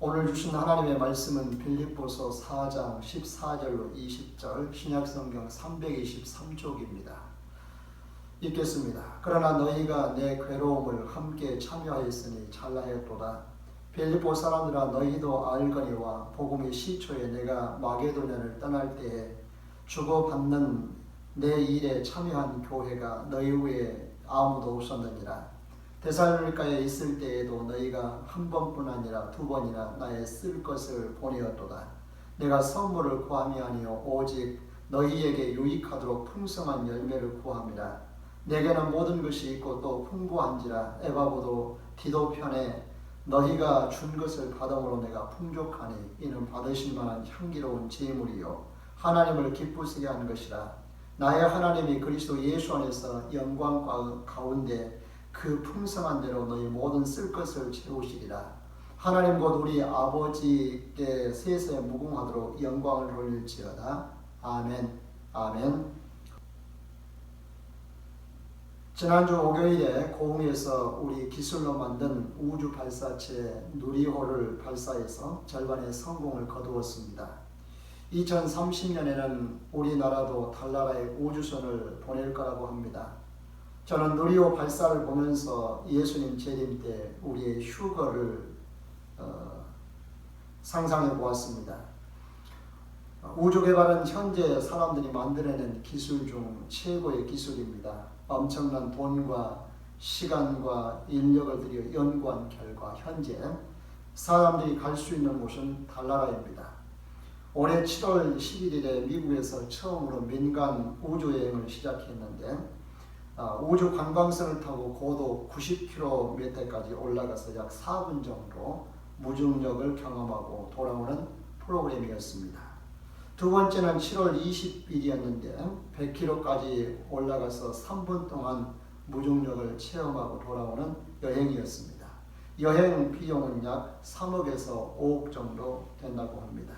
오늘 주신 하나님의 말씀은 빌립보서 4장 14절로 20절 신약성경 323쪽입니다. 읽겠습니다. 그러나 너희가 내 괴로움을 함께 참여하였으니 잘하였도다. 빌립보 사람들아 너희도 알거니와 복음의 시초에 내가 마게도냐를 떠날 때에 주고받는 내 일에 참여한 교회가 너희 후에 아무도 없었느니라. 데살로니가에 있을 때에도 너희가 한 번뿐 아니라 두 번이나 나의 쓸 것을 보내었도다. 내가 선물을 구함이 아니요 오직 너희에게 유익하도록 풍성한 열매를 구함이라. 내게는 모든 것이 있고 또 풍부한지라. 에바보도 디도 편에 너희가 준 것을 받음으로 내가 풍족하니 이는 받으실 만한 향기로운 제물이요 하나님을 기쁘시게 한 것이라. 나의 하나님이 그리스도 예수 안에서 영광 가운데 그 풍성한 대로 너희 모든 쓸 것을 채우시리라. 하나님 곧 우리 아버지께 세세 무궁하도록 영광을 돌릴지어다. 아멘. 아멘. 지난주 목요일에 고흥에서 우리 기술로 만든 우주 발사체 누리호를 발사해서 절반의 성공을 거두었습니다. 2030년에는 우리나라도 달나라에 우주선을 보낼 거라고 합니다. 저는 누리호 발사를 보면서 예수님 재림 때 우리의 휴거를 상상해 보았습니다. 우주 개발은 현재 사람들이 만들어낸 기술 중 최고의 기술입니다. 엄청난 돈과 시간과 인력을 들여 연구한 결과 현재 사람들이 갈 수 있는 곳은 달나라입니다. 올해 7월 11일에 미국에서 처음으로 민간 우주여행을 시작했는데 우주 관광선을 타고 고도 90km까지 올라가서 약 4분 정도 무중력을 경험하고 돌아오는 프로그램이었습니다. 두 번째는 7월 20일이었는데 100km까지 올라가서 3분 동안 무중력을 체험하고 돌아오는 여행이었습니다. 여행 비용은 약 3억에서 5억 정도 된다고 합니다.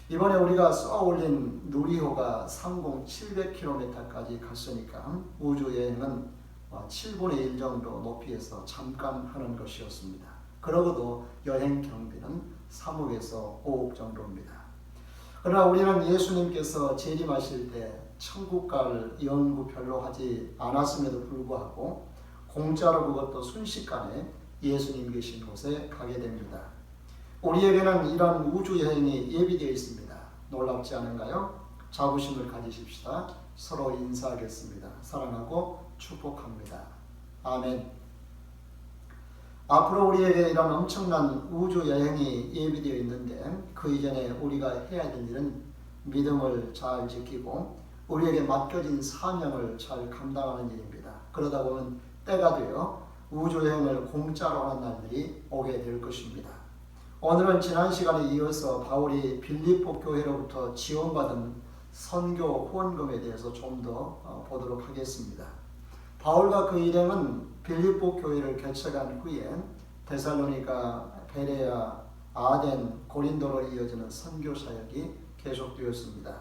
이번에 우리가 쏘아 올린 누리호가 상공 700km까지 갔으니까 우주여행은 7분의 1 정도 높이에서 잠깐 하는 것이었습니다. 그러고도 여행 경비는 3억에서 5억 정도입니다. 그러나 우리는 예수님께서 재림하실 때 천국 갈 연구 별로 하지 않았음에도 불구하고 공짜로 그것도 순식간에 예수님 계신 곳에 가게 됩니다. 우리에게는 이런 우주여행이 예비되어 있습니다. 놀랍지 않은가요? 자부심을 가지십시다. 서로 인사하겠습니다. 사랑하고 축복합니다. 아멘. 앞으로 우리에게 이런 엄청난 우주여행이 예비되어 있는데 그 이전에 우리가 해야 될 일은 믿음을 잘 지키고 우리에게 맡겨진 사명을 잘 감당하는 일입니다. 그러다 보면 때가 되어 우주여행을 공짜로 하는 날들이 오게 될 것입니다. 오늘은 지난 시간에 이어서 바울이 빌립보 교회로부터 지원받은 선교 후원금에 대해서 좀 더 보도록 하겠습니다. 바울과 그 일행은 빌립보 교회를 개척한 후에 데살로니가, 베레아, 아덴, 고린도로 이어지는 선교 사역이 계속되었습니다.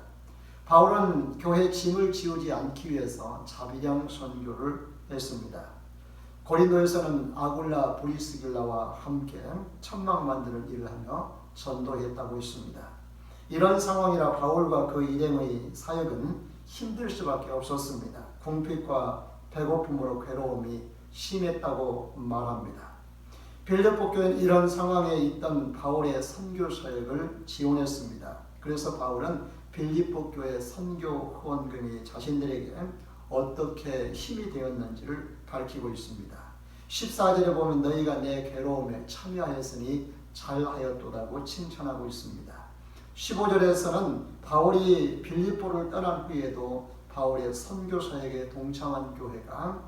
바울은 교회 짐을 지우지 않기 위해서 자비령 선교를 했습니다. 고린도에서는 아굴라 브리스길라와 함께 천막 만드는 일을 하며 전도했다고 했습니다. 이런 상황이라 바울과 그 일행의 사역은 힘들 수밖에 없었습니다. 궁핍과 배고픔으로 괴로움이 심했다고 말합니다. 빌립보 교회는 이런 상황에 있던 바울의 선교 사역을 지원했습니다. 그래서 바울은 빌립보 교회 선교 후원금이 자신들에게 어떻게 힘이 되었는지를 밝히고 있습니다. 14절에 보면 너희가 내 괴로움에 참여하였으니 잘하였도다고 칭찬하고 있습니다. 15절에서는 바울이 빌립보를 떠난 후에도 바울의 선교 사역에 동참한 교회가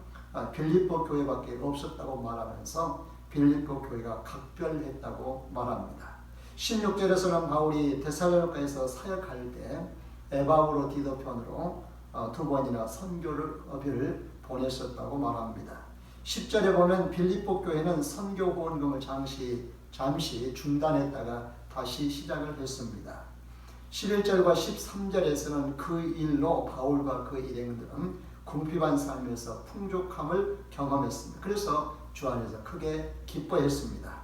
빌립보 교회밖에 없었다고 말하면서 빌립보 교회가 각별했다고 말합니다. 16절에서는 바울이 데살로니가에서 사역할 때 에바브로 디도 편으로 두 번이나 선교를 보냈었다고 말합니다. 10절에 보면 빌립보 교회는 선교 후원금을 잠시 중단했다가 다시 시작을 했습니다. 11절과 13절에서는 그 일로 바울과 그 일행들은 궁핍한 삶에서 풍족함을 경험했습니다. 그래서 주 안에서 크게 기뻐했습니다.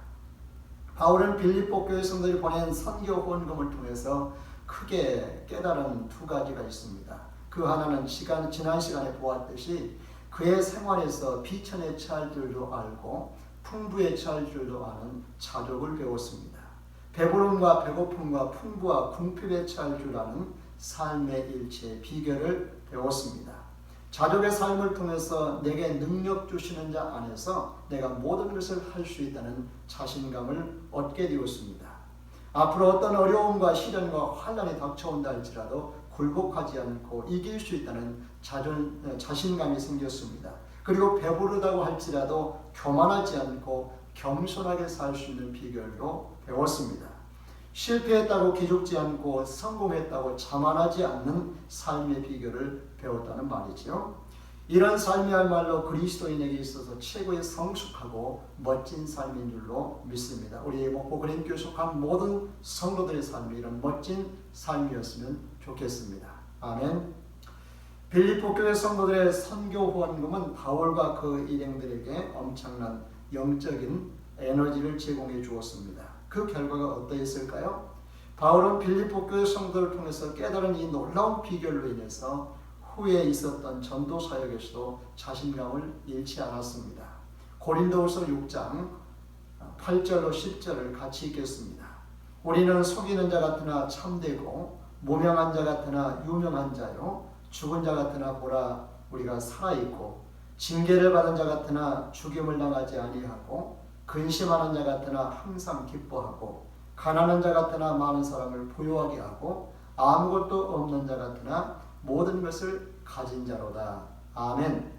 바울은 빌립보 교회 성도들이 보낸 선교 후원금을 통해서 크게 깨달은 두 가지가 있습니다. 그 하나는 지난 시간에 보았듯이 그의 생활에서 비천에 처할 줄도 알고 풍부에 처할 줄도 아는 자족을 배웠습니다. 배부름과 배고픔과 풍부와 궁핍에 처할 줄 아는 삶의 일체의 비결을 배웠습니다. 자족의 삶을 통해서 내게 능력 주시는 자 안에서 내가 모든 것을 할 수 있다는 자신감을 얻게 되었습니다. 앞으로 어떤 어려움과 시련과 환난이 닥쳐온다 할지라도 굴복하지 않고 이길 수 있다는 자신감이 생겼습니다. 그리고 배부르다고 할지라도 교만하지 않고 겸손하게 살 수 있는 비결도 배웠습니다. 실패했다고 기죽지 않고 성공했다고 자만하지 않는 삶의 비결을 배웠다는 말이죠. 이런 삶이야말로 그리스도인에게 있어서 최고의 성숙하고 멋진 삶인 줄로 믿습니다. 우리 목포 그린교회 속한 모든 성도들의 삶이 이런 멋진 삶이었으면 좋겠습니다. 아멘. 빌립보 교회 성도들의 선교 후원금은 바울과 그 일행들에게 엄청난 영적인 에너지를 제공해 주었습니다. 그 결과가 어떠했을까요? 바울은 빌립보 교회 성도를 통해서 깨달은 이 놀라운 비결로 인해서 후에 있었던 전도 사역에서도 자신감을 잃지 않았습니다. 고린도후서 6장 8절로 10절을 같이 읽겠습니다. 우리는 속이는 자 같으나 참되고 무명한 자 같으나 유명한 자요 죽은 자 같으나 보라 우리가 살아있고 징계를 받은 자 같으나 죽임을 당하지 아니하고 근심하는 자 같으나 항상 기뻐하고 가난한 자 같으나 많은 사람을 부유하게 하고 아무것도 없는 자 같으나 모든 것을 가진 자로다. 아멘.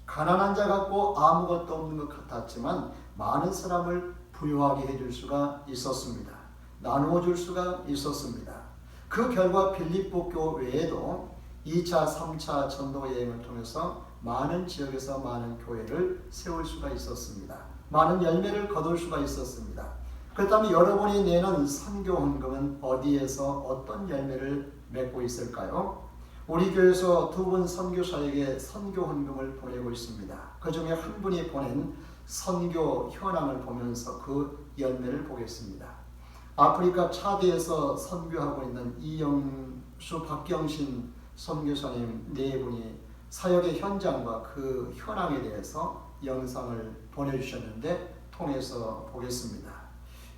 가난한 자 같고 아무것도 없는 것 같았지만 많은 사람을 부유하게 해줄 수가 있었습니다. 나누어 줄 수가 있었습니다. 그 결과 빌립보 교회에도 2차, 3차 전도 여행을 통해서 많은 지역에서 많은 교회를 세울 수가 있었습니다. 많은 열매를 거둘 수가 있었습니다. 그렇다면 여러분이 내는 선교 헌금은 어디에서 어떤 열매를 맺고 있을까요? 우리 교회에서 두 분 선교사에게 선교 헌금을 보내고 있습니다. 그 중에 한 분이 보낸 선교 현황을 보면서 그 열매를 보겠습니다. 아프리카 차드에서 선교하고 있는 이영수, 박경신 선교사님 네 분이 사역의 현장과 그 현황에 대해서 영상을 보내주셨는데 통해서 보겠습니다.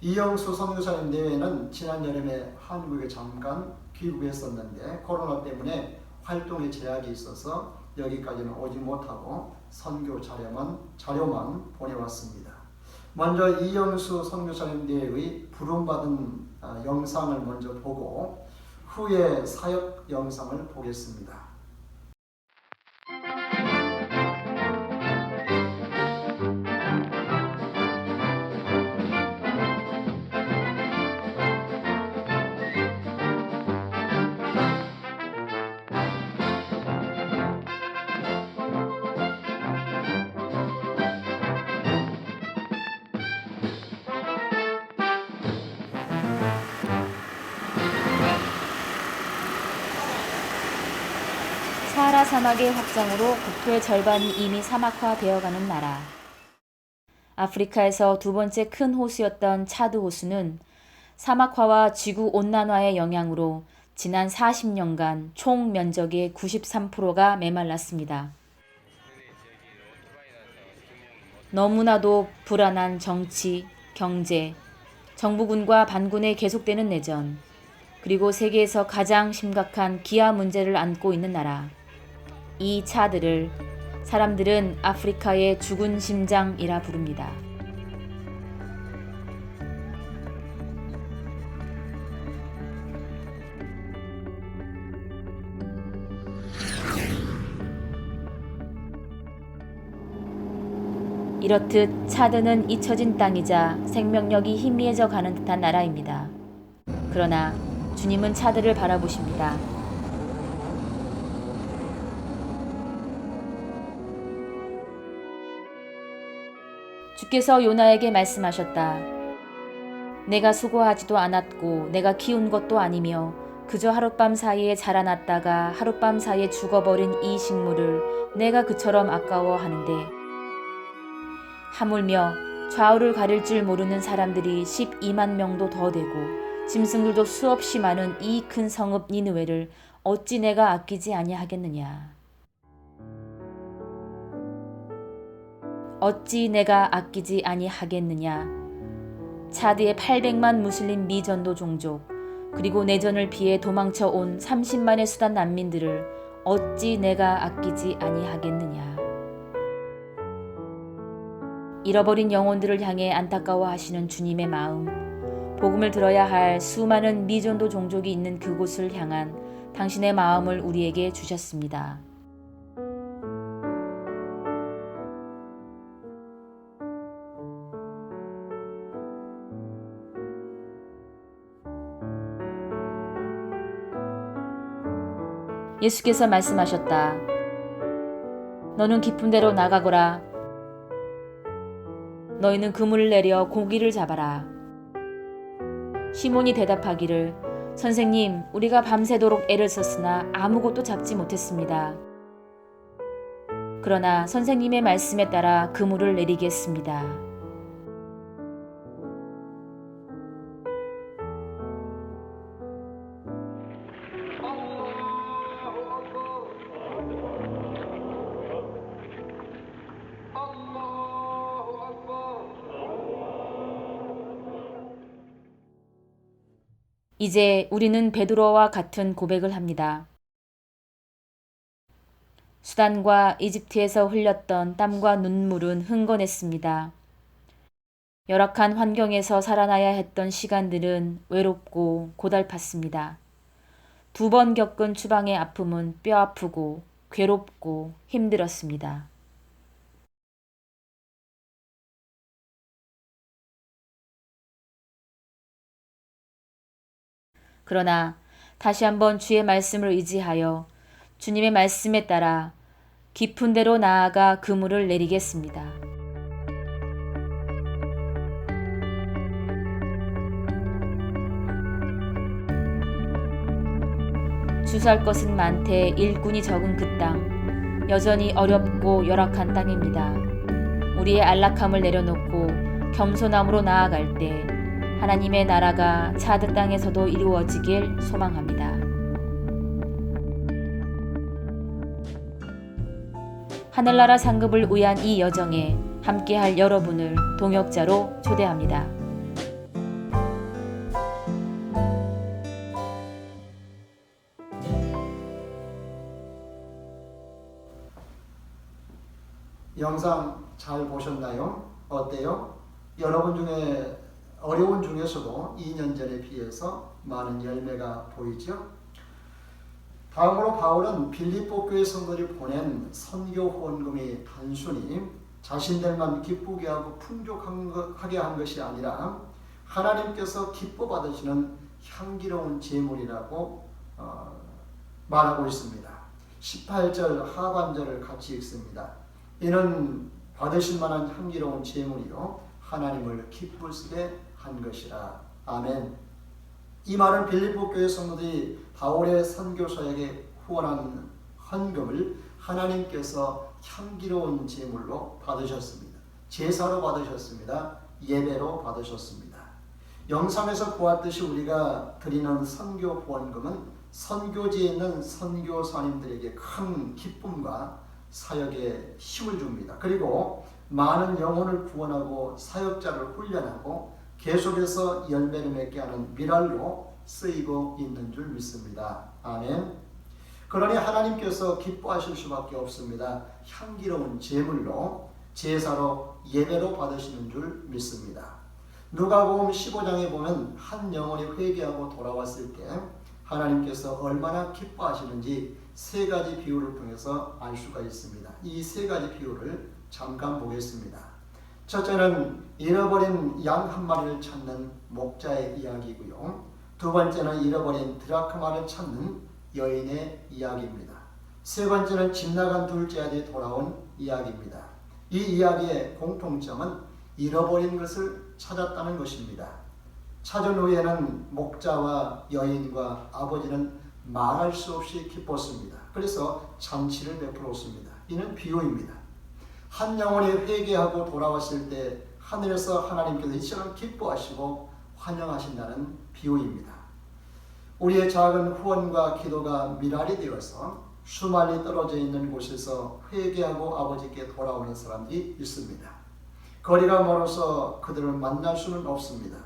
이영수 선교사님 내외는 지난 여름에 한국에 잠깐 귀국했었는데 코로나 때문에 활동에 제약이 있어서 여기까지는 오지 못하고 선교 자료만 보내왔습니다. 먼저 이영수 선교사님 내외의 부름받은 영상을 먼저 보고 후에 사역 영상을 보겠습니다. 사하라 사막의 확장으로 국토의 절반이 이미 사막화되어가는 나라. 아프리카에서 두 번째 큰 호수였던 차드 호수는 사막화와 지구온난화의 영향으로 지난 40년간 총 면적의 93%가 메말랐습니다. 너무나도 불안한 정치, 경제, 정부군과 반군의 계속되는 내전, 그리고 세계에서 가장 심각한 기아 문제를 안고 있는 나라. 이 차드를 사람들은 아프리카의 죽은 심장이라 부릅니다. 이렇듯 차드는 잊혀진 땅이자 생명력이 희미해져 가는 듯한 나라입니다. 그러나 주님은 차드를 바라보십니다. 주께서 요나에게 말씀하셨다. 내가 수고하지도 않았고 내가 키운 것도 아니며 그저 하룻밤 사이에 자라났다가 하룻밤 사이에 죽어버린 이 식물을 내가 그처럼 아까워하는데 하물며 좌우를 가릴 줄 모르는 사람들이 12만 명도 더 되고 짐승들도 수없이 많은 이 큰 성읍 니느웨를 어찌 내가 아끼지 아니하겠느냐. 어찌 내가 아끼지 아니하겠느냐. 차드의 800만 무슬림 미전도 종족 그리고 내전을 피해 도망쳐 온 30만의 수단 난민들을 어찌 내가 아끼지 아니하겠느냐. 잃어버린 영혼들을 향해 안타까워하시는 주님의 마음, 복음을 들어야 할 수많은 미전도 종족이 있는 그곳을 향한 당신의 마음을 우리에게 주셨습니다. 예수께서 말씀하셨다. 너는 깊은 데로 나가거라. 너희는 그물을 내려 고기를 잡아라. 시몬이 대답하기를 선생님, 우리가 밤새도록 애를 썼으나 아무것도 잡지 못했습니다. 그러나 선생님의 말씀에 따라 그물을 내리겠습니다. 이제 우리는 베드로와 같은 고백을 합니다. 수단과 이집트에서 흘렸던 땀과 눈물은 흥건했습니다. 열악한 환경에서 살아나야 했던 시간들은 외롭고 고달팠습니다. 2번 겪은 추방의 아픔은 뼈 아프고 괴롭고 힘들었습니다. 그러나 다시 한번 주의 말씀을 의지하여 주님의 말씀에 따라 깊은 데로 나아가 그물을 내리겠습니다. 주수할 것은 많되 일꾼이 적은 그 땅, 여전히 어렵고 열악한 땅입니다. 우리의 안락함을 내려놓고 겸손함으로 나아갈 때 하나님의 나라가 차드 땅에서도 이루어지길 소망합니다. 하늘나라 상급을 위한 이 여정에 함께할 여러분을 동역자로 초대합니다. 영상 잘 보셨나요? 어때요? 여러분 중에 어려운 중에서도 2년 전에 비해서 많은 열매가 보이죠? 다음으로 바울은 빌립보 교회 성도들이 보낸 선교 후원금이 단순히 자신들만 기쁘게 하고 풍족하게 한 것이 아니라 하나님께서 기뻐 받으시는 향기로운 제물이라고 말하고 있습니다. 18절 하반절을 같이 읽습니다. 이는 받으실 만한 향기로운 제물이요 하나님을 기쁘시게 한 것이라. 아멘. 이 말은 빌립보 교회 성도들이 바울의 선교 사역에 후원한 헌금을 하나님께서 향기로운 제물로 받으셨습니다. 제사로 받으셨습니다. 예배로 받으셨습니다. 영상에서 보았듯이 우리가 드리는 선교 후원금은 선교지에 있는 선교사님들에게 큰 기쁨과 사역에 힘을 줍니다. 그리고 많은 영혼을 구원하고 사역자를 훈련하고 계속해서 열매를 맺게 하는 미랄로 쓰이고 있는 줄 믿습니다. 아멘. 그러니 하나님께서 기뻐하실 수밖에 없습니다. 향기로운 제물로 제사로 예배로 받으시는 줄 믿습니다. 누가복음 15장에 보면 한 영혼이 회개하고 돌아왔을 때 하나님께서 얼마나 기뻐하시는지 3가지 비유를 통해서 알 수가 있습니다. 이 3가지 비유를 잠깐 보겠습니다. 첫째는 잃어버린 양 한 마리를 찾는 목자의 이야기고요. 두 번째는 잃어버린 드라크마를 찾는 여인의 이야기입니다. 세 번째는 집 나간 둘째 아들이 돌아온 이야기입니다. 이 이야기의 공통점은 잃어버린 것을 찾았다는 것입니다. 찾은 후에는 목자와 여인과 아버지는 말할 수 없이 기뻤습니다. 그래서 잔치를 베풀었습니다. 이는 비유입니다. 한 영혼이 회개하고 돌아왔을 때 하늘에서 하나님께서 이처럼 기뻐하시고 환영하신다는 비유입니다. 우리의 작은 후원과 기도가 미랄이 되어서 수많이 떨어져 있는 곳에서 회개하고 아버지께 돌아오는 사람들이 있습니다. 거리가 멀어서 그들을 만날 수는 없습니다.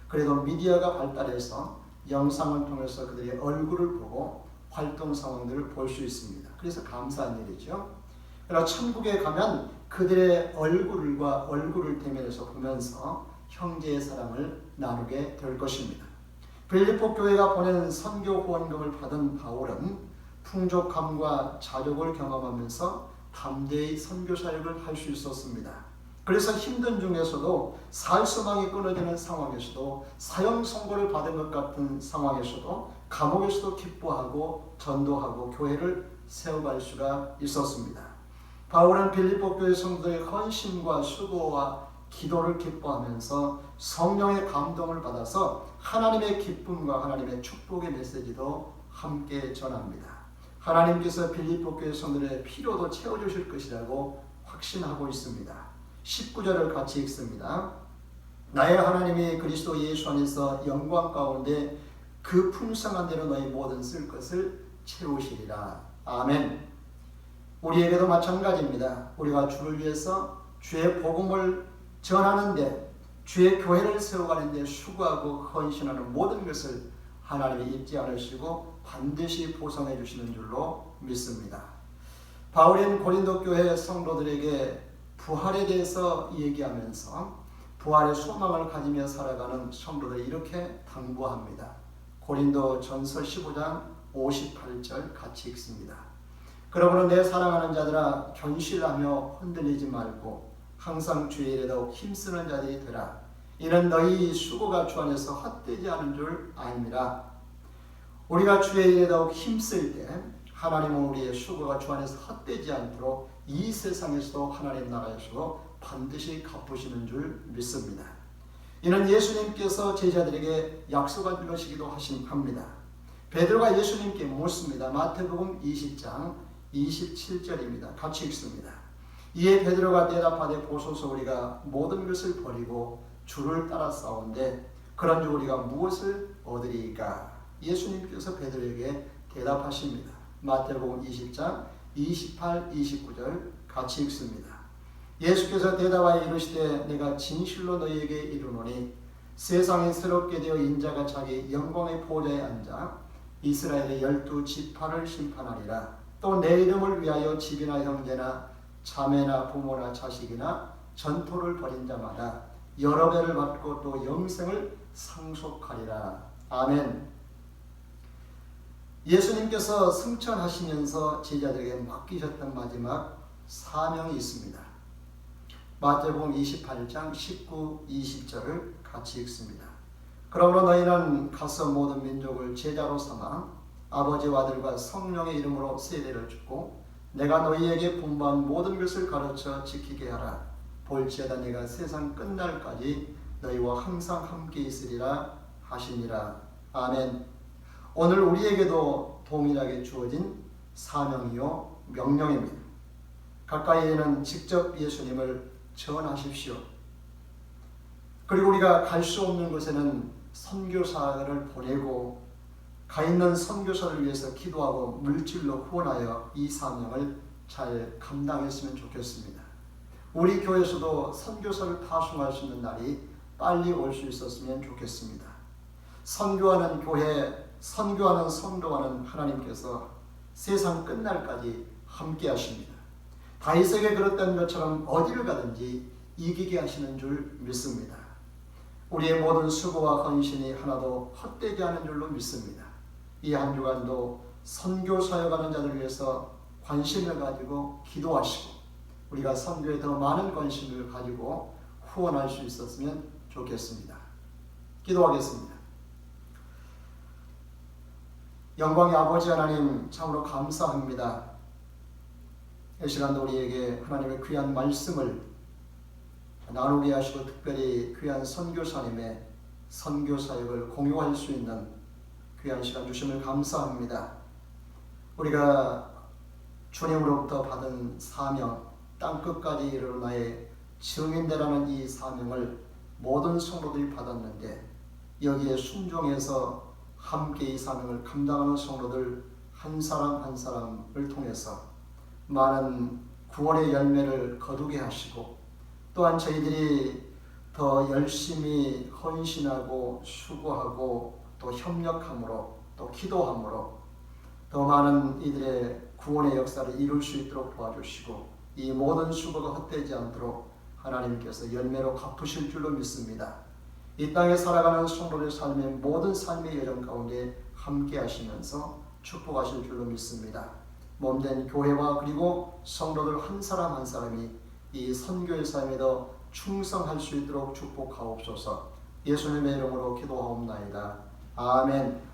그래도 미디어가 발달해서 영상을 통해서 그들의 얼굴을 보고 활동 상황들을 볼 수 있습니다. 그래서 감사한 일이죠. 그러나 천국에 가면 그들의 얼굴을 대면해서 보면서 형제의 사랑을 나누게 될 것입니다. 빌립보 교회가 보낸 선교 후원금을 받은 바울은 풍족함과 자족을 경험하면서 담대히 선교 사역을 할 수 있었습니다. 그래서 힘든 중에서도 살수망이 끊어지는 상황에서도 사형 선고를 받은 것 같은 상황에서도 감옥에서도 기뻐하고 전도하고 교회를 세워갈 수가 있었습니다. 바울은 빌립보 교회 성도의 헌신과 수고와 기도를 기뻐하면서 성령의 감동을 받아서 하나님의 기쁨과 하나님의 축복의 메시지도 함께 전합니다. 하나님께서 빌립보 교회 성도의 필요도 채워주실 것이라고 확신하고 있습니다. 19절을 같이 읽습니다. 나의 하나님이 그리스도 예수 안에서 영광 가운데 그 풍성한 대로 너희 모든 쓸 것을 채우시리라. 아멘. 우리에게도 마찬가지입니다. 우리가 주를 위해서 주의 복음을 전하는데 주의 교회를 세워가는데 수고하고 헌신하는 모든 것을 하나님이 잊지 않으시고 반드시 보상해 주시는 줄로 믿습니다. 바울은 고린도 교회 성도들에게 부활에 대해서 얘기하면서 부활의 소망을 가지며 살아가는 성도들이 이렇게 당부합니다. 고린도 전서 15장 58절 같이 읽습니다. 그러므로 내 사랑하는 자들아 견실하며 흔들리지 말고 항상 주의 일에 더욱 힘쓰는 자들이 되라. 이는 너희 수고가 주 안에서 헛되지 않은 줄 아니라. 우리가 주의 일에 더욱 힘쓸 때 하나님은 우리의 수고가 주 안에서 헛되지 않도록 이 세상에서도 하나님 나라에서도 반드시 갚으시는 줄 믿습니다. 이는 예수님께서 제자들에게 약속한 것이기도 합니다. 베드로가 예수님께 묻습니다. 마태복음 20장 27절입니다. 같이 읽습니다. 이에 베드로가 대답하되 보소서 우리가 모든 것을 버리고 주를 따라 싸운데 그런즉 우리가 무엇을 얻으리까? 예수님께서 베드로에게 대답하십니다. 마태복음 20장 28, 29절 같이 읽습니다. 예수께서 대답하여 이르시되 내가 진실로 너희에게 이르노니 세상에 새롭게 되어 인자가 자기 영광의 보좌에 앉아 이스라엘의 12지파를 심판하리라. 또 내 이름을 위하여 집이나 형제나 자매나 부모나 자식이나 전토를 벌인 자마다 여러 배를 받고 또 영생을 상속하리라. 아멘. 예수님께서 승천하시면서 제자들에게 맡기셨던 마지막 사명이 있습니다. 마태복음 28장 19, 20절을 같이 읽습니다. 그러므로 너희는 가서 모든 민족을 제자로 삼아 아버지와 아들과 성령의 이름으로 세례를 주고 내가 너희에게 분부한 모든 것을 가르쳐 지키게 하라. 볼지어다 내가 세상 끝날까지 너희와 항상 함께 있으리라 하시니라. 아멘. 오늘 우리에게도 동일하게 주어진 사명이요 명령입니다. 가까이에는 직접 예수님을 전하십시오. 그리고 우리가 갈 수 없는 곳에는 선교사를 보내고 가 있는 선교사를 위해서 기도하고 물질로 후원하여 이 사명을 잘 감당했으면 좋겠습니다. 우리 교회에서도 선교사를 파송할 수 있는 날이 빨리 올 수 있었으면 좋겠습니다. 선교하는 교회, 선교하는 성도와는 하나님께서 세상 끝날까지 함께 하십니다. 다윗에게 그랬던 것처럼 어디를 가든지 이기게 하시는 줄 믿습니다. 우리의 모든 수고와 헌신이 하나도 헛되지 않은 줄로 믿습니다. 이 한 주간도 선교 사역하는 자들 위해서 관심을 가지고 기도하시고 우리가 선교에 더 많은 관심을 가지고 후원할 수 있었으면 좋겠습니다. 기도하겠습니다. 영광의 아버지 하나님 참으로 감사합니다. 이 시간도 우리에게 하나님의 귀한 말씀을 나누게 하시고 특별히 귀한 선교사님의 선교사역을 공유할 수 있는 귀한 시간 주심을 감사합니다. 우리가 주님으로부터 받은 사명, 땅끝까지 이르러 나의 증인되라는 이 사명을 모든 성도들이 받았는데 여기에 순종해서 함께 이 사명을 감당하는 성도들 한 사람 한 사람을 통해서 많은 구원의 열매를 거두게 하시고 또한 저희들이 더 열심히 헌신하고 수고하고 또 협력함으로 또 기도함으로 더 많은 이들의 구원의 역사를 이룰 수 있도록 도와주시고 이 모든 수고가 헛되지 않도록 하나님께서 열매로 갚으실 줄로 믿습니다. 이 땅에 살아가는 성도의 삶의 모든 삶의 여정 가운데 함께 하시면서 축복하실 줄로 믿습니다. 몸된 교회와 그리고 성도들 한 사람 한 사람이 이 선교의 삶에 더 충성할 수 있도록 축복하옵소서. 예수님의 이름으로 기도하옵나이다. 아멘.